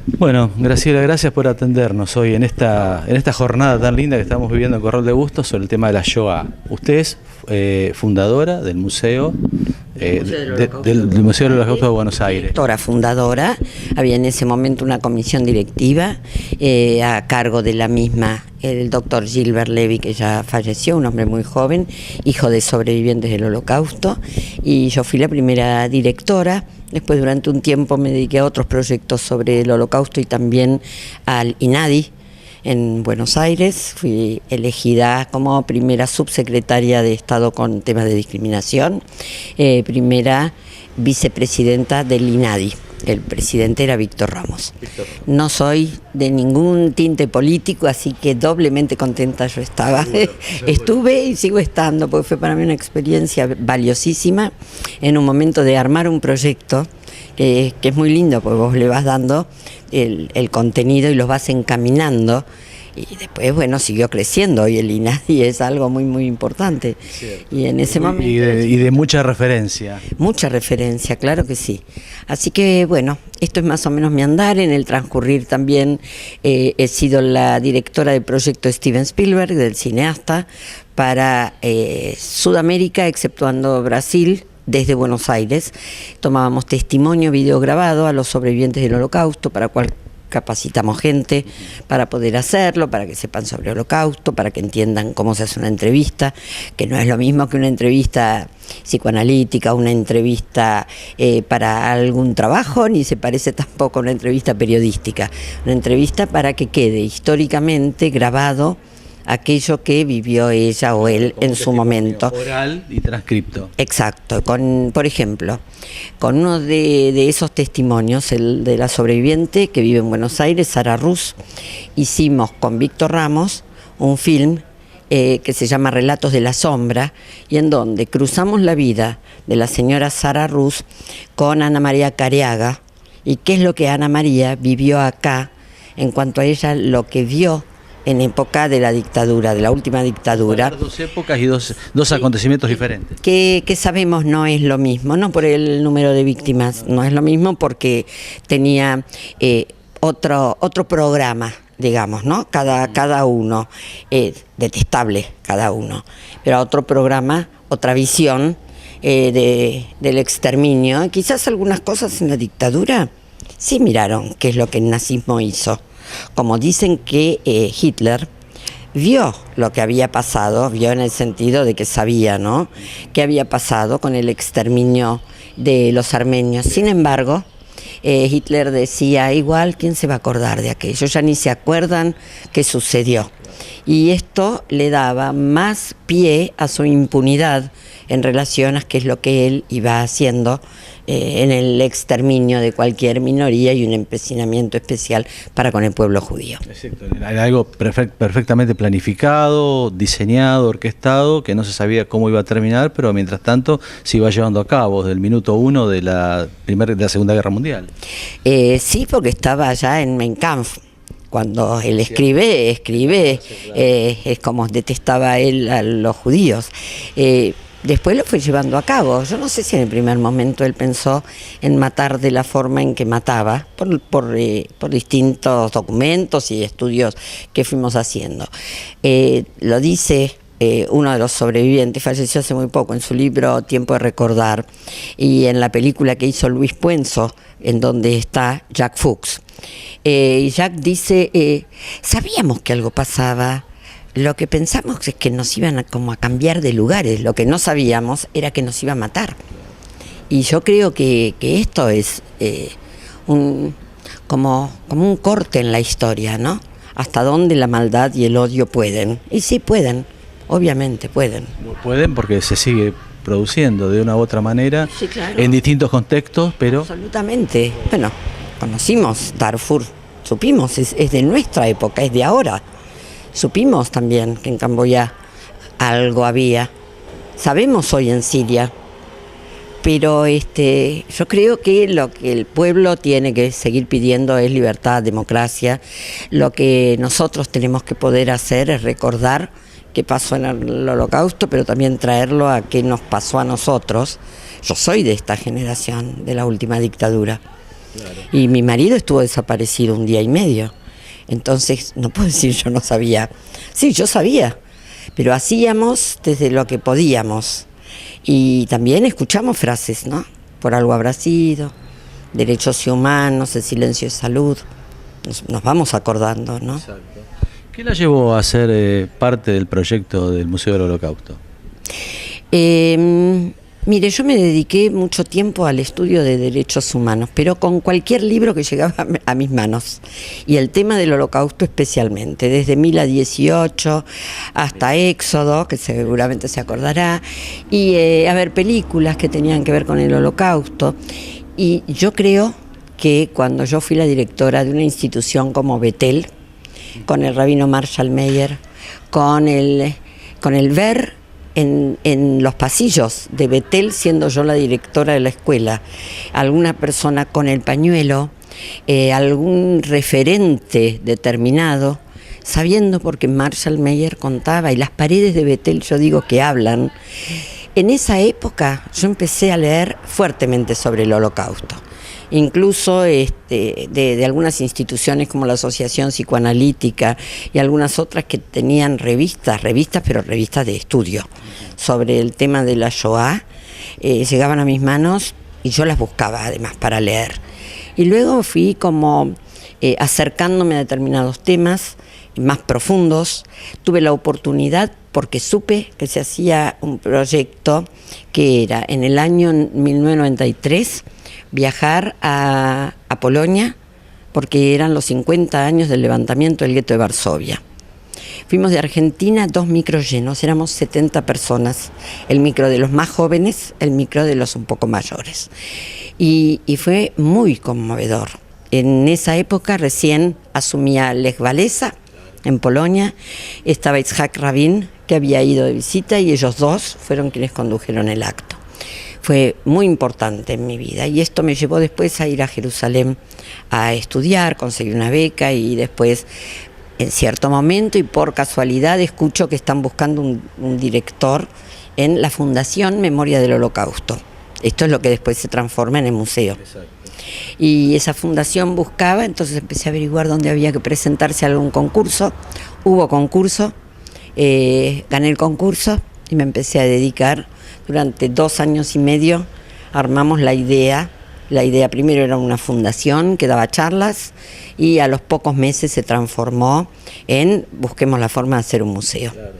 Bueno, Graciela, gracias por atendernos hoy en esta jornada tan linda que estamos viviendo en Corral de Bustos sobre el tema de la Shoah. Usted es fundadora del Museo, del Museo del Holocausto de Buenos Aires. Directora fundadora, había en ese momento una comisión directiva a cargo de la misma, el doctor Gilbert Levy, que ya falleció, un hombre muy joven, hijo de sobrevivientes del Holocausto, y yo fui la primera directora. Después, durante un tiempo, me dediqué a otros proyectos sobre el Holocausto y también al INADI en Buenos Aires. Fui elegida como primera subsecretaria de Estado con temas de discriminación, primera vicepresidenta del INADI. El presidente era Víctor Ramos. No soy de ningún tinte político, así que doblemente contenta yo estaba. Estuve y sigo estando, porque fue para mí una experiencia valiosísima en un momento de armar un proyecto que es muy lindo, porque vos le vas dando el contenido y los vas encaminando. Y después, bueno, siguió creciendo y el INADI es algo muy, muy importante. Cierto. Y en ese momento... Y de mucha referencia. Mucha referencia, claro que sí. Así que, bueno, esto es más o menos mi andar. En el transcurrir también he sido la directora del proyecto Steven Spielberg, del cineasta, para Sudamérica, exceptuando Brasil. Desde Buenos Aires tomábamos testimonio videograbado a los sobrevivientes del Holocausto, para cual capacitamos gente para poder hacerlo, para que sepan sobre el Holocausto, para que entiendan cómo se hace una entrevista, que no es lo mismo que una entrevista psicoanalítica, una entrevista para algún trabajo, ni se parece tampoco a una entrevista periodística, una entrevista para que quede históricamente grabado aquello que vivió ella o él en su momento. Oral y transcripto. Exacto. Por ejemplo, con uno de esos testimonios, el de la sobreviviente que vive en Buenos Aires, Sara Rus, hicimos con Víctor Ramos un film que se llama Relatos de la Sombra, y en donde cruzamos la vida de la señora Sara Rus con Ana María Careaga, y qué es lo que Ana María vivió acá en cuanto a ella, lo que vio en época de la dictadura, de la última dictadura. Dos épocas y dos acontecimientos diferentes. Que sabemos no es lo mismo, no por el número de víctimas, no es lo mismo porque tenía otro programa, digamos, ¿no? Cada uno, detestable cada uno, pero otro programa, otra visión del exterminio. Quizás algunas cosas en la dictadura sí miraron qué es lo que el nazismo hizo. Como dicen que Hitler vio lo que había pasado, vio en el sentido de que sabía, ¿no?, qué había pasado con el exterminio de los armenios. Sin embargo, Hitler decía, igual, ¿quién se va a acordar de aquello? Ya ni se acuerdan qué sucedió. Y esto le daba más pie a su impunidad en relación a qué es lo que él iba haciendo en el exterminio de cualquier minoría y un empecinamiento especial para con el pueblo judío. Exacto. Era algo perfectamente planificado, diseñado, orquestado, que no se sabía cómo iba a terminar, pero mientras tanto se iba llevando a cabo desde el minuto 1 de la Segunda Guerra Mundial. Sí, porque estaba allá en Mein Kampf. Cuando él escribe, es como detestaba él a los judíos. Después lo fue llevando a cabo. Yo no sé si en el primer momento él pensó en matar de la forma en que mataba, por distintos documentos y estudios que fuimos haciendo. Lo dice uno de los sobrevivientes, falleció hace muy poco, en su libro Tiempo de Recordar, y en la película que hizo Luis Puenzo, en donde está Jack Fuchs. Y Jack dice, sabíamos que algo pasaba. Lo que pensamos es que nos iban a cambiar de lugares. Lo que no sabíamos era que nos iba a matar. Y yo creo que esto es como un corte en la historia, ¿no? Hasta dónde la maldad y el odio pueden. Y sí pueden, obviamente pueden. Pueden porque se sigue produciendo de una u otra manera, sí, claro, en distintos contextos, pero... Absolutamente. Bueno, conocimos Darfur, supimos, es de nuestra época, es de ahora. Supimos también que en Camboya algo había. Sabemos hoy en Siria. Pero yo creo que lo que el pueblo tiene que seguir pidiendo es libertad, democracia. Lo que nosotros tenemos que poder hacer es recordar qué pasó en el Holocausto, pero también traerlo a qué nos pasó a nosotros. Yo soy de esta generación, de la última dictadura. Claro. Y mi marido estuvo desaparecido 1 día y medio. Entonces, no puedo decir yo no sabía. Sí, yo sabía, pero hacíamos desde lo que podíamos. Y también escuchamos frases, ¿no? Por algo habrá sido, derechos humanos, el silencio es salud. Nos vamos acordando, ¿no? Exacto. ¿Qué la llevó a ser parte del proyecto del Museo del Holocausto? Mire, yo me dediqué mucho tiempo al estudio de derechos humanos, pero con cualquier libro que llegaba a mis manos. Y el tema del Holocausto especialmente, desde Mila 18 hasta Éxodo, que seguramente se acordará, y a ver, películas que tenían que ver con el Holocausto. Y yo creo que cuando yo fui la directora de una institución como Betel, con el rabino Marshall Meyer, con el ver en los pasillos de Betel, siendo yo la directora de la escuela, alguna persona con el pañuelo, algún referente determinado, sabiendo, porque Marshall Meyer contaba, y las paredes de Betel yo digo que hablan. En esa época yo empecé a leer fuertemente sobre el Holocausto. Incluso de algunas instituciones como la Asociación Psicoanalítica y algunas otras que tenían revistas, pero revistas de estudio sobre el tema de la Shoah, llegaban a mis manos y yo las buscaba además para leer. Y luego fui como acercándome a determinados temas más profundos. Tuve la oportunidad, porque supe que se hacía un proyecto que era en el año 1993, viajar a Polonia, porque eran los 50 años del levantamiento del gueto de Varsovia. Fuimos de Argentina 2 micros llenos, éramos 70 personas, el micro de los más jóvenes, el micro de los un poco mayores. Y fue muy conmovedor. En esa época recién asumía Lech Walesa en Polonia, estaba Itzhak Rabin, que había ido de visita, y ellos dos fueron quienes condujeron el acto. Fue muy importante en mi vida, y esto me llevó después a ir a Jerusalén a estudiar, conseguí una beca, y después, en cierto momento y por casualidad, escucho que están buscando un director en la Fundación Memoria del Holocausto. Esto es lo que después se transforma en el museo. Exacto. Y esa fundación buscaba, entonces empecé a averiguar dónde había que presentarse a algún concurso. Hubo concurso, gané el concurso y me empecé a dedicar. Durante 2 años y medio armamos la idea. La idea primero era una fundación que daba charlas, y a los pocos meses se transformó en busquemos la forma de hacer un museo. Claro.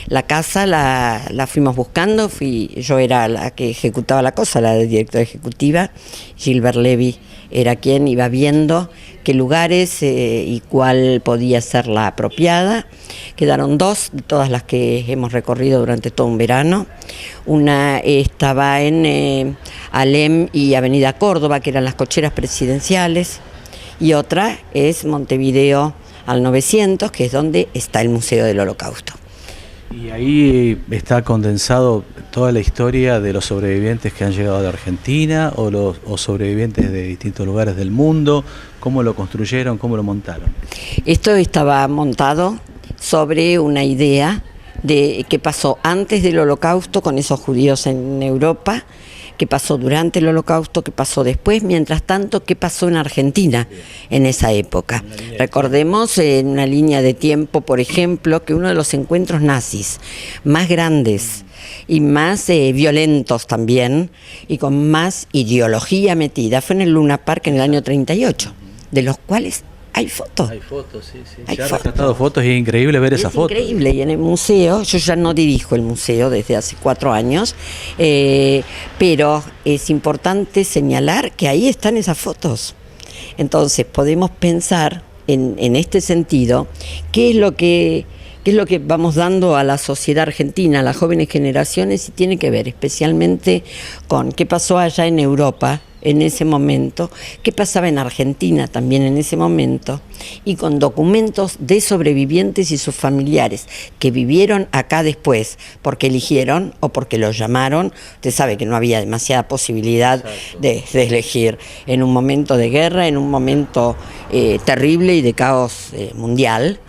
La casa la fuimos buscando, yo era la que ejecutaba la cosa, la directora ejecutiva. Gilbert Levy era quien iba viendo qué lugares y cuál podía ser la apropiada. Quedaron 2 de todas las que hemos recorrido durante todo un verano. Una estaba en Alem y Avenida Córdoba, que eran las cocheras presidenciales, y otra es Montevideo al 900, que es donde está el Museo del Holocausto. Y ahí está condensado toda la historia de los sobrevivientes que han llegado de Argentina o sobrevivientes de distintos lugares del mundo. ¿Cómo lo construyeron? ¿Cómo lo montaron? Esto estaba montado sobre una idea de qué pasó antes del Holocausto con esos judíos en Europa, qué pasó durante el Holocausto, qué pasó después, mientras tanto, qué pasó en Argentina en esa época. Recordemos en una línea de tiempo, por ejemplo, que uno de los encuentros nazis más grandes y más violentos también, y con más ideología metida, fue en el Luna Park en el año 38, de los cuales hay fotos. Hay fotos, sí. Se han rescatado fotos y es increíble ver esas fotos. Es increíble, y en el museo, yo ya no dirijo el museo desde hace 4 años, pero es importante señalar que ahí están esas fotos. Entonces podemos pensar en este sentido, qué es lo que vamos dando a la sociedad argentina, a las jóvenes generaciones, y tiene que ver especialmente con qué pasó allá en Europa en ese momento, qué pasaba en Argentina también en ese momento, y con documentos de sobrevivientes y sus familiares que vivieron acá después, porque eligieron o porque los llamaron. Usted sabe que no había demasiada posibilidad de elegir en un momento de guerra, en un momento terrible y de caos mundial.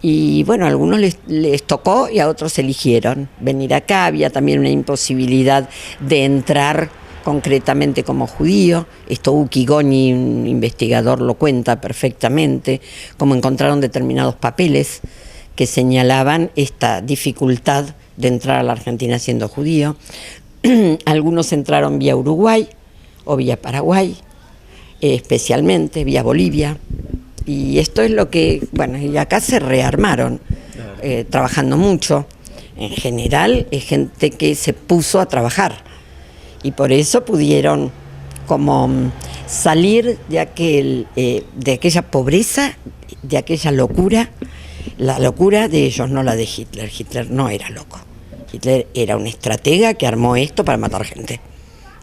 Y bueno, a algunos les tocó y a otros eligieron venir acá. Había también una imposibilidad de entrar concretamente como judío. Esto Uki Goni, un investigador, lo cuenta perfectamente, cómo encontraron determinados papeles que señalaban esta dificultad de entrar a la Argentina siendo judío. Algunos entraron vía Uruguay o vía Paraguay, especialmente vía Bolivia, y esto es lo que, bueno, y acá se rearmaron, trabajando mucho. En general es gente que se puso a trabajar y por eso pudieron como salir de de aquella pobreza, de aquella locura. La locura de ellos, no la de Hitler. Hitler no era loco. Hitler era un estratega que armó esto para matar gente,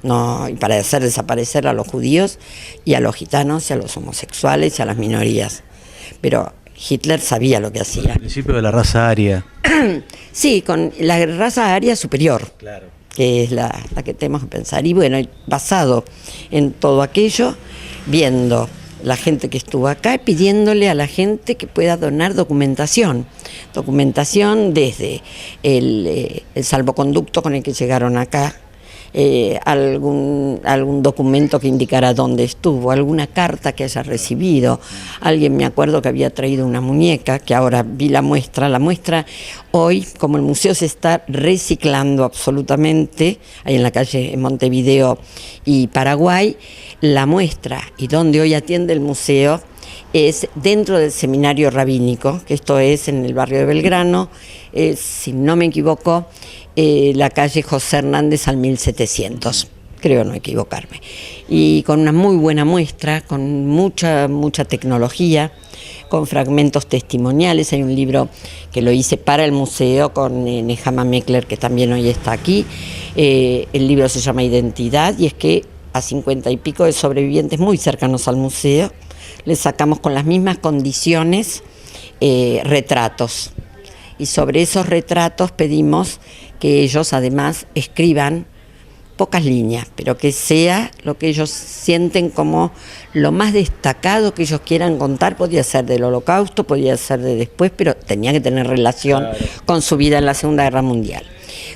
no, y para hacer desaparecer a los judíos y a los gitanos y a los homosexuales y a las minorías. Pero Hitler sabía lo que hacía. El principio de la raza aria. Sí, con la raza aria superior, Claro. que es la que tenemos que pensar. Y bueno, basado en todo aquello, viendo la gente que estuvo acá, pidiéndole a la gente que pueda donar documentación desde el salvoconducto con el que llegaron acá, algún documento que indicara dónde estuvo, alguna carta que haya recibido. Alguien, me acuerdo que había traído una muñeca, que ahora vi la muestra hoy, como el museo se está reciclando absolutamente, ahí en la calle en Montevideo y Paraguay, la muestra y donde hoy atiende el museo es dentro del seminario rabínico, que esto es en el barrio de Belgrano, si no me equivoco, la calle José Hernández al 1700, creo no equivocarme, y con una muy buena muestra, con mucha tecnología, con fragmentos testimoniales. Hay un libro que lo hice para el museo con Nehama Meckler, que también hoy está aquí. El libro se llama Identidad, y es que a 50 y pico de sobrevivientes muy cercanos al museo les sacamos con las mismas condiciones retratos, y sobre esos retratos pedimos que ellos además escriban pocas líneas, pero que sea lo que ellos sienten como lo más destacado que ellos quieran contar. Podía ser del Holocausto, podía ser de después, pero tenía que tener relación con su vida en la Segunda Guerra Mundial.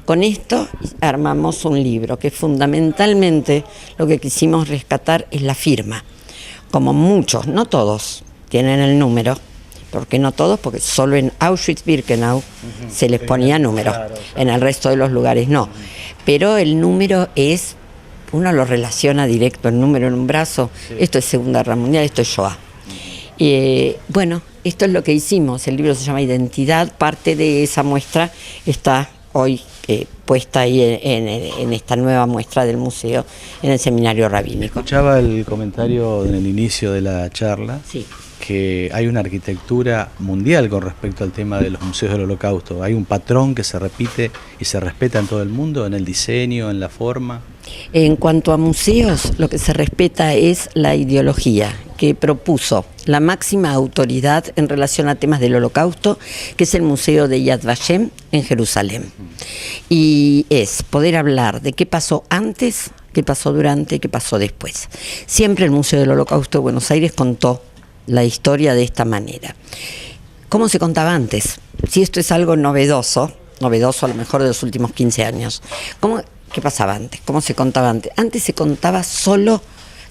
Con esto armamos un libro que fundamentalmente lo que quisimos rescatar es la firma. Como muchos, no todos, tienen el número. ¿Por qué no todos? Porque solo en Auschwitz-Birkenau se les ponía número, en el resto de los lugares no. Pero el número es, uno lo relaciona directo, el número en un brazo, esto es Segunda Guerra Mundial, esto es Shoah. Bueno, esto es lo que hicimos, el libro se llama Identidad, parte de esa muestra está hoy puesta ahí en esta nueva muestra del museo, en el seminario rabínico. Escuchaba el comentario en el inicio de la charla. Sí. Que hay una arquitectura mundial con respecto al tema de los museos del Holocausto. Hay un patrón que se repite y se respeta en todo el mundo, en el diseño, en la forma. En cuanto a museos, lo que se respeta es la ideología que propuso la máxima autoridad en relación a temas del Holocausto, que es el Museo de Yad Vashem en Jerusalén. Y es poder hablar de qué pasó antes, qué pasó durante, qué pasó después. Siempre el Museo del Holocausto de Buenos Aires contó la historia de esta manera. ¿Cómo se contaba antes? Si esto es algo novedoso a lo mejor de los últimos 15 años. ¿Qué pasaba antes? ¿Cómo se contaba antes? Antes se contaba solo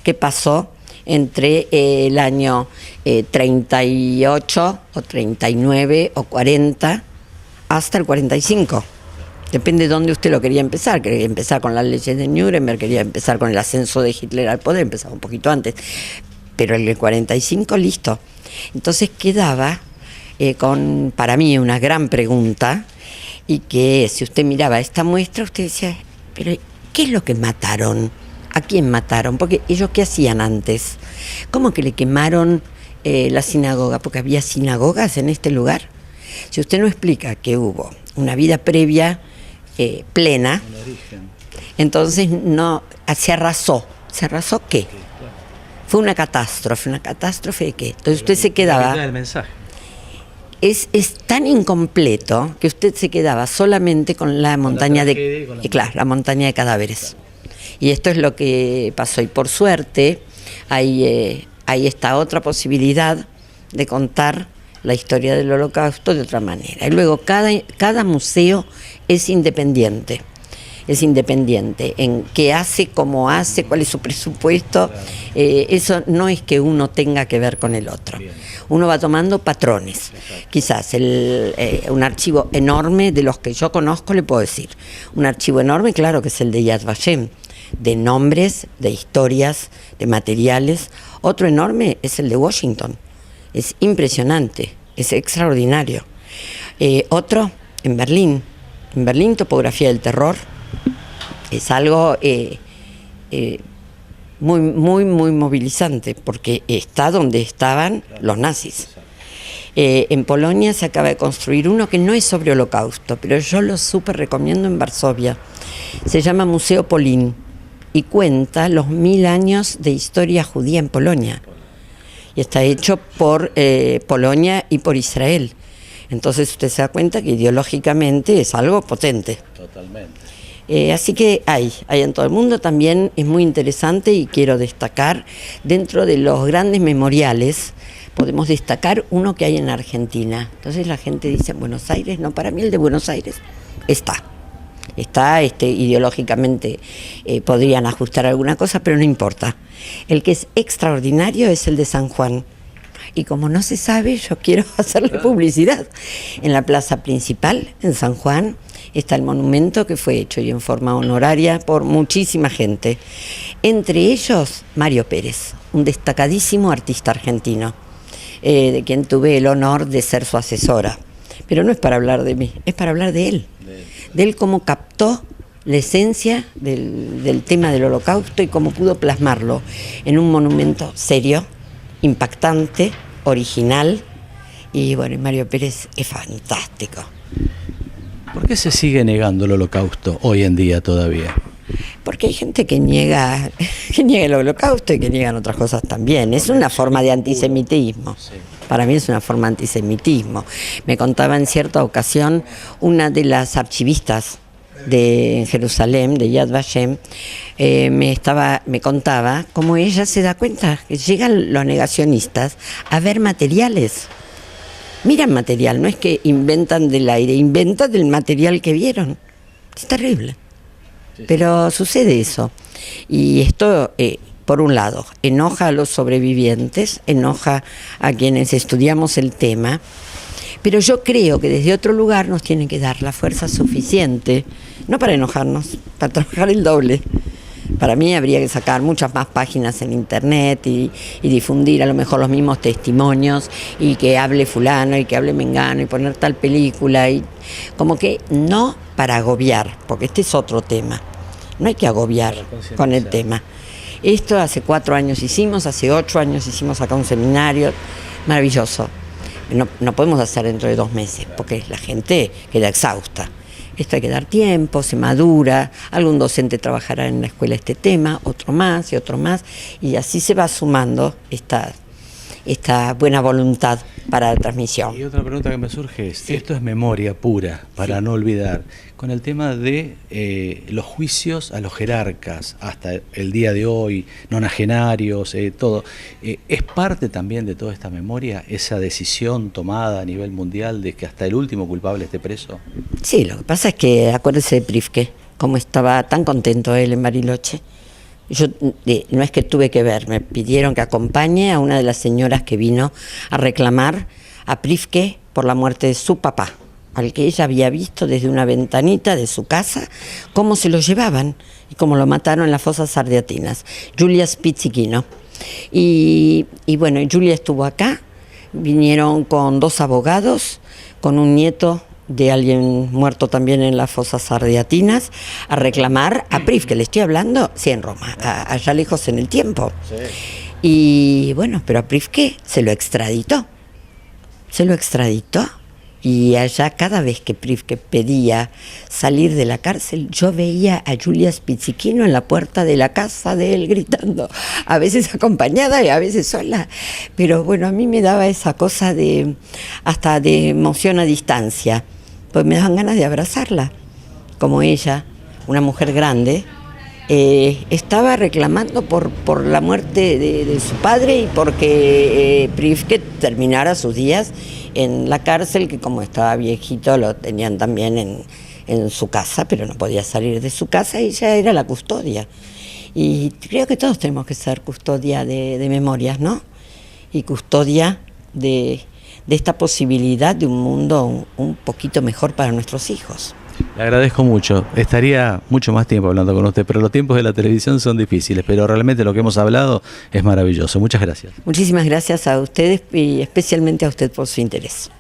qué pasó entre el año 38 o 39 o 40 hasta el 45. Depende de dónde usted lo quería empezar. Quería empezar con las leyes de Nuremberg, quería empezar con el ascenso de Hitler al poder, empezaba un poquito antes. Pero en el 45 listo. Entonces quedaba para mí una gran pregunta, y que si usted miraba esta muestra, usted decía, pero ¿qué es lo que mataron? ¿A quién mataron? Porque ellos, ¿qué hacían antes? ¿Cómo que le quemaron la sinagoga? Porque había sinagogas en este lugar. Si usted no explica que hubo una vida previa plena, entonces no se arrasó. ¿Se arrasó qué? Fue una catástrofe de qué. Entonces usted se quedaba. El mensaje. Es tan incompleto que usted se quedaba solamente con la montaña la montaña de cadáveres. Y esto es lo que pasó. Y por suerte hay esta otra posibilidad de contar la historia del Holocausto de otra manera. Y luego cada museo es independiente. es independiente en qué hace, cómo hace, cuál es su presupuesto. Eso no es que uno tenga que ver con el otro. Uno va tomando patrones. Quizás un archivo enorme de los que yo conozco, le puedo decir. Un archivo enorme, claro, que es el de Yad Vashem, de nombres, de historias, de materiales. Otro enorme es el de Washington. Es impresionante, es extraordinario. Otro en Berlín. En Berlín, topografía del terror. Es algo muy, muy, muy movilizante, porque está donde estaban los nazis. En Polonia se acaba de construir uno que no es sobre Holocausto, pero yo lo súper recomiendo en Varsovia. Se llama Museo Polin y cuenta los 1000 años de historia judía en Polonia. Y está hecho por Polonia y por Israel. Entonces usted se da cuenta que ideológicamente es algo potente. Totalmente. Así que hay en todo el mundo. También es muy interesante y quiero destacar, dentro de los grandes memoriales, podemos destacar uno que hay en Argentina. Entonces la gente dice, Buenos Aires, no, para mí el de Buenos Aires está ideológicamente podrían ajustar alguna cosa, pero no importa. El que es extraordinario es el de San Juan. Y como no se sabe, yo quiero hacerle publicidad. En la plaza principal, en San Juan, está el monumento que fue hecho y en forma honoraria por muchísima gente. Entre ellos, Mario Pérez, un destacadísimo artista argentino, de quien tuve el honor de ser su asesora. Pero no es para hablar de mí, es para hablar de él. De él, cómo captó la esencia del tema del Holocausto y cómo pudo plasmarlo en un monumento serio, impactante, original. Y bueno, Mario Pérez es fantástico. ¿Por qué se sigue negando el Holocausto hoy en día todavía? Porque hay gente que niega el Holocausto y que niegan otras cosas también. Es una forma de antisemitismo. Para mí es una forma de antisemitismo. Me contaba en cierta ocasión una de las archivistas de Jerusalén, de Yad Vashem, me contaba cómo ella se da cuenta que llegan los negacionistas a ver materiales. Miran material, no es que inventan del aire, inventan del material que vieron. Es terrible. Pero sucede eso. Y esto, por un lado, enoja a los sobrevivientes, enoja a quienes estudiamos el tema, pero yo creo que desde otro lugar nos tienen que dar la fuerza suficiente, no para enojarnos, para trabajar el doble. Para mí habría que sacar muchas más páginas en internet y difundir a lo mejor los mismos testimonios y que hable fulano y que hable mengano y poner tal película, y como que no para agobiar, porque este es otro tema. No hay que agobiar con el tema. Esto hace 4 años hicimos, hace 8 años hicimos acá un seminario maravilloso. No podemos hacer dentro de 2 meses, porque la gente queda exhausta. Esto hay que dar tiempo, se madura, algún docente trabajará en la escuela este tema, otro más y otro más, y así se va sumando esta buena voluntad para la transmisión. Y otra pregunta que me surge es, esto es memoria pura, para no olvidar, con el tema de los juicios a los jerarcas, hasta el día de hoy, nonagenarios, todo, ¿es parte también de toda esta memoria, esa decisión tomada a nivel mundial de que hasta el último culpable esté preso? Sí, lo que pasa es que, acuérdese de Prifke, cómo estaba tan contento él en Bariloche. Yo no es que tuve que ver, me pidieron que acompañe a una de las señoras que vino a reclamar a Prifke por la muerte de su papá, al que ella había visto desde una ventanita de su casa cómo se lo llevaban y cómo lo mataron en las fosas ardeatinas. Julia Spizzichino. Y bueno, Julia estuvo acá, vinieron con 2 abogados, con un nieto de alguien muerto también en las fosas ardeatinas, a reclamar a Prifke, le estoy hablando, sí, en Roma, allá lejos en el tiempo. Sí. Y bueno, pero a Prifke se lo extraditó, y allá cada vez que Prifke pedía salir de la cárcel, yo veía a Julia Spizzichino en la puerta de la casa de él gritando, a veces acompañada y a veces sola, pero bueno, a mí me daba esa cosa hasta de emoción a distancia, pues me daban ganas de abrazarla, como ella, una mujer grande, estaba reclamando por la muerte de su padre y porque Prifke terminara sus días en la cárcel, que como estaba viejito lo tenían también en su casa, pero no podía salir de su casa y ella era la custodia. Y creo que todos tenemos que ser custodia de memorias, ¿no? Y custodia de esta posibilidad de un mundo un poquito mejor para nuestros hijos. Le agradezco mucho. Estaría mucho más tiempo hablando con usted, pero los tiempos de la televisión son difíciles, pero realmente lo que hemos hablado es maravilloso. Muchas gracias. Muchísimas gracias a ustedes y especialmente a usted por su interés.